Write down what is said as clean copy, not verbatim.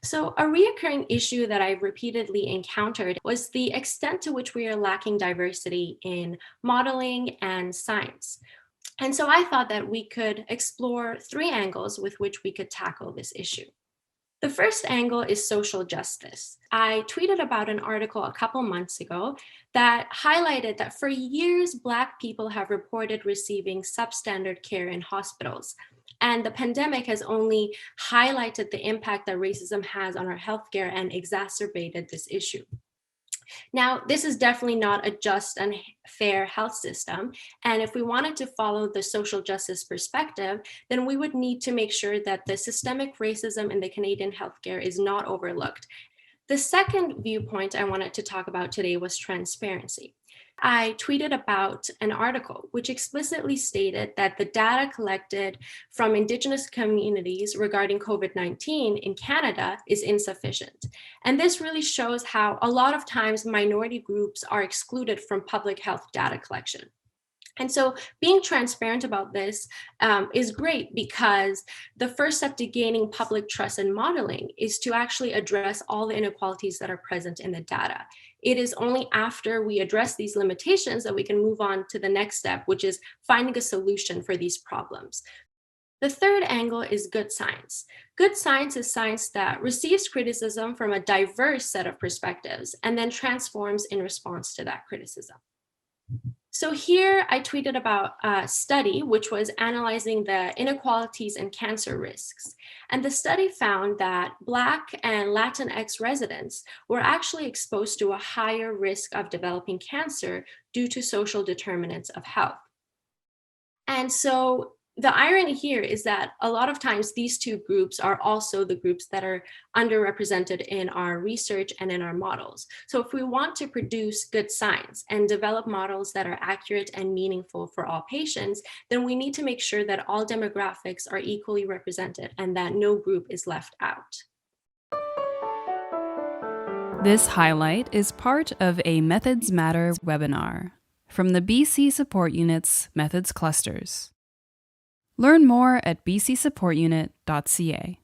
So, a reoccurring issue that I repeatedly encountered was the extent to which we are lacking diversity in modeling and science. And so I thought that we could explore three angles with which we could tackle this issue. The first angle is social justice. I tweeted about an article a couple months ago that highlighted that for years, Black people have reported receiving substandard care in hospitals. And the pandemic has only highlighted the impact that racism has on our healthcare and exacerbated this issue. Now, this is definitely not a just and fair health system. And if we wanted to follow the social justice perspective, then we would need to make sure that the systemic racism in the Canadian healthcare is not overlooked. The second viewpoint I wanted to talk about today was transparency. I tweeted about an article which explicitly stated that the data collected from Indigenous communities regarding COVID 19 in Canada is insufficient. And this really shows how a lot of times minority groups are excluded from public health data collection. And so being transparent about this is great because the first step to gaining public trust in modeling is to actually address all the inequalities that are present in the data. It is only after we address these limitations that we can move on to the next step, which is finding a solution for these problems. The third angle is good science. Good science is science that receives criticism from a diverse set of perspectives and then transforms in response to that criticism. So here I tweeted about a study which was analyzing the inequalities in cancer risks. And the study found that Black and Latinx residents were actually exposed to a higher risk of developing cancer due to social determinants of health. And so the irony here is that a lot of times these two groups are also the groups that are underrepresented in our research and in our models. So if we want to produce good science and develop models that are accurate and meaningful for all patients, then we need to make sure that all demographics are equally represented and that no group is left out. This highlight is part of a Methods Matter webinar from the BC Support Unit's Methods Clusters. Learn more at bcsupportunit.ca.